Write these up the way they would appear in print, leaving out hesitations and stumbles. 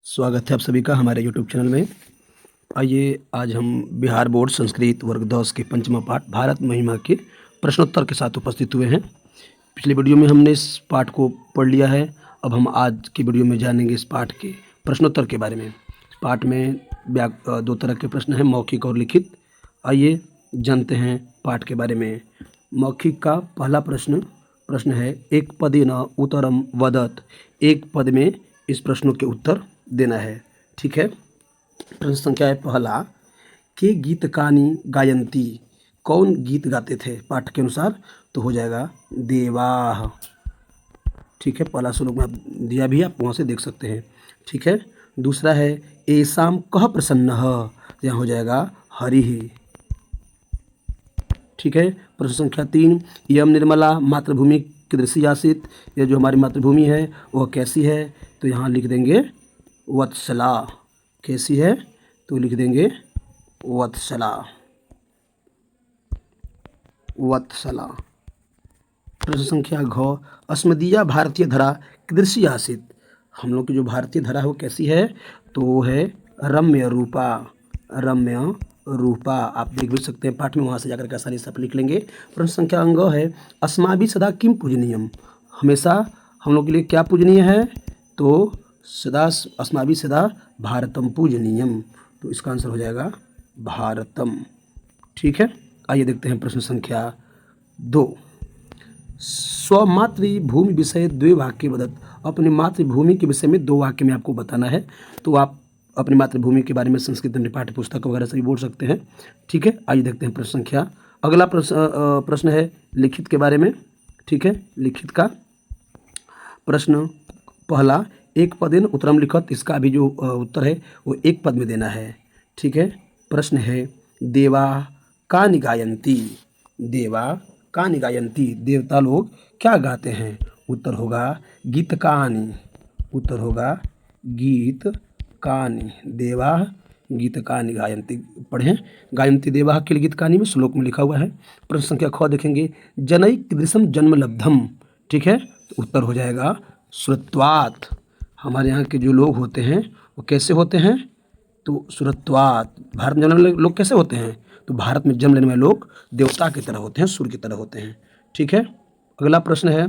स्वागत है आप सभी का हमारे यूट्यूब चैनल में। आइए आज हम बिहार बोर्ड संस्कृत वर्ग 10 के पंचमा पाठ भारत महिमा के प्रश्नोत्तर के साथ उपस्थित हुए हैं। पिछले वीडियो में हमने इस पाठ को पढ़ लिया है। अब हम आज की वीडियो में जानेंगे इस पाठ के प्रश्नोत्तर के बारे में। पाठ में दो तरह के प्रश्न हैं, मौखिक और लिखित। आइए जानते हैं पाठ के बारे में। मौखिक का पहला प्रश्न है, एक पदेन उत्तरम वदत। एक पद में इस प्रश्नों के उत्तर देना है। ठीक है। प्रश्न संख्या है पहला, के गीतकानी गायंती। कौन गीत गाते थे पाठ के अनुसार? तो हो जाएगा देवाः। ठीक है, पहला श्लोक में आप दिया भी, आप वहाँ से देख सकते हैं। ठीक है। दूसरा है एसाम कः प्रसन्नः। यहाँ हो जाएगा हरिः। ठीक है। प्रश्न संख्या 3, यम निर्मला मातृभूमि कीदृशी आसीत्। यह जो हमारी मातृभूमि है वह कैसी है? तो यहाँ लिख देंगे वत्सला। कैसी है? तो लिख देंगे वत्सला। वत्सला। प्रश्न संख्या घ, अस्मदीया भारतीय धरा कीदृशी आसीत्। हम लोग की जो भारतीय धरा है वो कैसी है? तो वो है रम्य रूपा। रम्य रूपा। आप देख भी सकते हैं पाठ में, वहाँ से जाकर के आसानी से आप लिख लेंगे। प्रश्न संख्या अंग है, अस्माभि सदा किम पूजनीयम। हमेशा हम लोग के लिए क्या पूजनीय है? तो सदा अस्माभि सदा भारतम पूजनीयम। तो इसका आंसर हो जाएगा भारतम। ठीक है। आइए देखते हैं प्रश्न संख्या 2, स्वमातृभूमि विषय द्वे वाक्य वदत। अपनी मातृभूमि के विषय में 2 वाक्य में आपको बताना है। तो आप अपनी मातृभूमि के बारे में संस्कृत में पाठ्य पुस्तक वगैरह से भी बोल सकते हैं। ठीक है। आइए देखते हैं प्रश्न संख्या। अगला प्रश्न है लिखित के बारे में। ठीक है। लिखित का प्रश्न पहला, एक पदेन उत्तरम लिखत। इसका भी जो उत्तर है वो एक पद में देना है। ठीक है। प्रश्न है देवा का निगायंती। देवा का निगायंती। देवता लोग क्या गाते हैं? उत्तर होगा गीतकानि। उत्तर होगा गीतकानि। देवा गीतकानि गायंती। पढ़ें, गायंती देवा किल गीतकानि में श्लोक में लिखा हुआ है। प्रश्न संख्या ख देखेंगे, जनई कीदृशम जन्म लब्धम। ठीक है। तो उत्तर हो जाएगा श्रुत्वात्। हमारे यहाँ के जो लोग होते हैं वो कैसे होते हैं? तो श्रुत्वात्। भारत में जन्म लेने वाले लोग कैसे होते हैं? तो भारत में जन्म लेने वाले लोग देवता की तरह होते हैं, सूर्य की तरह होते हैं। ठीक है। अगला प्रश्न है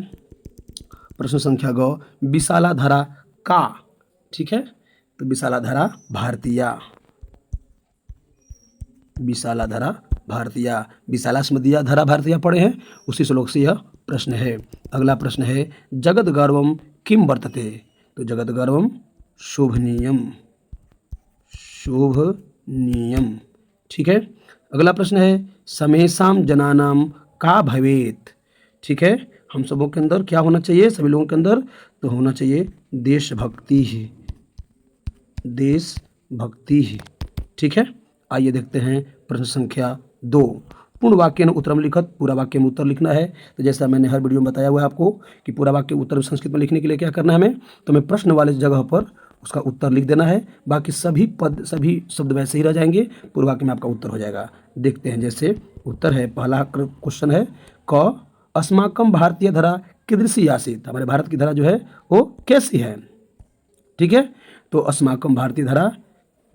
प्रश्न संख्या ग, विशाला धरा का। ठीक है। तो विशाला धरा भारतीया। विशाला धरा भारतीया। विशाला स्मदीया धरा भारतीया पढ़े हैं, उसी श्लोक से यह प्रश्न है। अगला प्रश्न है जगत गर्वम किम वर्तते। तो जगत गर्वम शोभनीयम। शोभनीयम। ठीक है। अगला प्रश्न है समेषाम जनानाम का भवेत। ठीक है। हम सबों के अंदर क्या होना चाहिए? सभी लोगों के अंदर तो होना चाहिए देशभक्ति ही। देशभक्ति ही। ठीक है। आइए देखते हैं प्रश्न संख्या 2, पूर्ण वाक्य में उत्तरम लिखत। पूरा वाक्य में उत्तर लिखना है। तो जैसा मैंने हर वीडियो में बताया हुआ है आपको कि पूरा वाक्य उत्तर संस्कृत में लिखने के लिए क्या करना है हमें? तो हमें प्रश्न वाले जगह पर उसका उत्तर लिख देना है। बाकी सभी पद, सभी शब्द वैसे ही रह जाएंगे। पूर्व वाक्य में आपका उत्तर हो जाएगा। देखते हैं। जैसे उत्तर है, पहला क्वेश्चन है क, अस्माकम भारतीय धरा कीदृशी आसीत्। हमारे भारत की धरा जो है वो कैसी है? ठीक है। तो अस्माकम भारतीय धरा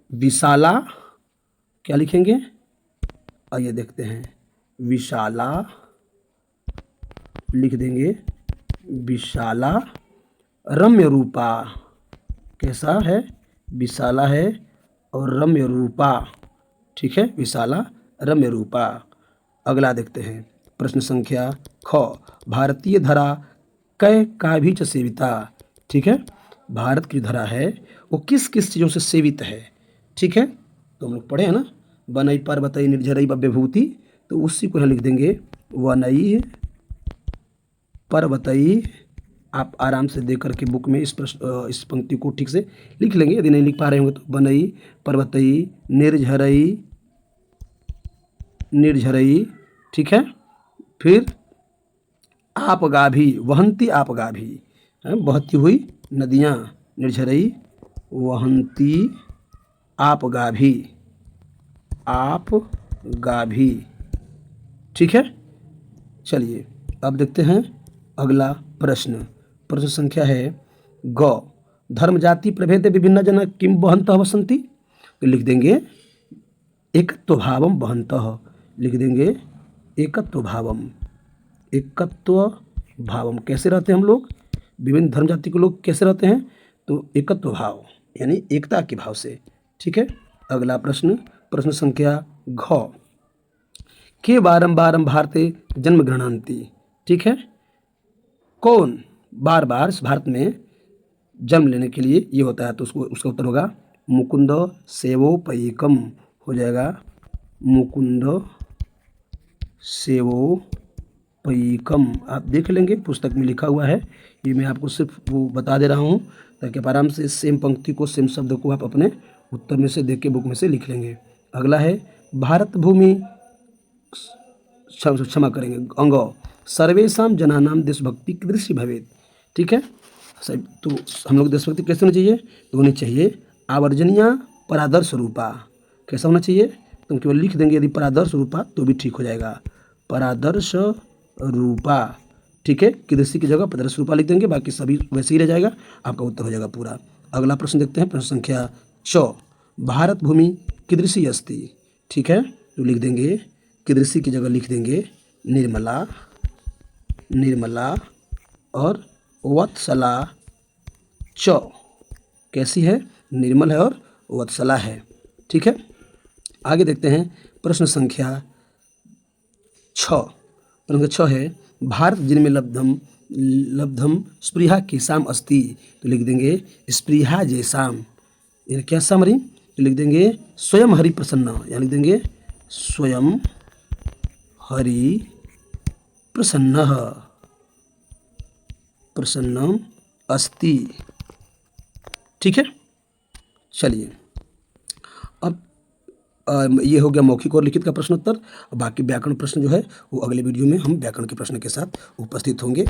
विशाला। क्या लिखेंगे? आइए देखते हैं। विशाला लिख देंगे। विशाला। रम्य रूपा। कैसा है? विशाला है और रम्य रूपा। ठीक है। विशाला रम्य रूपा। अगला देखते हैं प्रश्न संख्या ख, भारतीय धरा कै काभि च सेविता। ठीक है। भारत की धरा है वो किस किस चीज़ों से सेवित है? ठीक है। तो हम लोग पढ़े हैं ना, वनई पर्वतई निर्झरई विभूति। तो उसी को यहाँ लिख देंगे वनई पर्वतई। आप आराम से देख करके बुक में इस पंक्ति को ठीक से लिख लेंगे। यदि नहीं लिख पा रहे होंगे तो वनई पर्वतई निर्झरई। निर्झरई। ठीक है। फिर आपगाभि, वहंती आपगाभि, बहती हुई नदियाँ। निर्झरई वहंती आपगाभि। आपगाभि। ठीक है। चलिए अब देखते हैं अगला प्रश्न। प्रश्न संख्या है ग, धर्म जाति प्रभेद विभिन्न जन किम वहन्तः वसन्ति, तो लिख देंगे एकत्व भावम वहन्तः, लिख देंगे एकत्व भावम। एकत्व भावम कैसे रहते हैं हम लोग, विभिन्न धर्म जाति के लोग कैसे रहते हैं, तो एकत्व भाव यानी एकता के भाव से। ठीक है, अगला प्रश्न, प्रश्न संख्या घ, के बारंबार भारते जन्म गृह्णान्ति। ठीक है, कौन बार बार भारत में जन्म लेने के लिए ये होता है, तो उसका उत्तर होगा मुकुंद सेवोपयिकम हो जाएगा, मुकुंद सेवोपयिकम। आप देख लेंगे पुस्तक में लिखा हुआ है, ये मैं आपको सिर्फ वो बता दे रहा हूँ ताकि आप आराम से सेम पंक्ति को सेम शब्द को आप अपने उत्तर में से देख के बुक में से लिख लेंगे। अगला है भारत भूमि, क्षमा करेंगे अंग, सर्वेशा जनानाम देशभक्ति कीदृशी भवेत्। ठीक है, तो हम लोग देशभक्ति कैसे होनी चाहिए, तो होनी चाहिए आवर्जनीय परादर्श रूपा। कैसा होना चाहिए, तुम केवल लिख देंगे, यदि परादर्श रूपा तो भी ठीक हो जाएगा, परादर्श रूपा। ठीक है, कीदृशी की जगह परादर्श रूपा लिख देंगे, बाकी सभी वैसे ही रह जाएगा, आपका उत्तर हो जाएगा पूरा। अगला प्रश्न देखते हैं, प्रश्न संख्या 6, भारत भूमि कीदृशी अस्ति। ठीक है, तो लिख देंगे कीदृशी की जगह लिख देंगे निर्मला, निर्मला और वत्सला च। कैसी है, निर्मल है और वत्सला है। ठीक है, आगे देखते हैं प्रश्न संख्या 6, प्रश्न 6 है भारत जिनमें लब्धम स्पृहा केसाम अस्ति, तो लिख देंगे स्पृहा जैसाम, यानी क्या सामरी, तो लिख देंगे स्वयं हरि प्रसन्न, यानी लिख देंगे स्वयं हरि प्रसन्न, प्रसन्नम अस्ति। ठीक है, चलिए अब ये हो गया मौखिक और लिखित का प्रश्नोत्तर। बाकी व्याकरण प्रश्न जो है वो अगले वीडियो में हम व्याकरण के प्रश्न के साथ उपस्थित होंगे।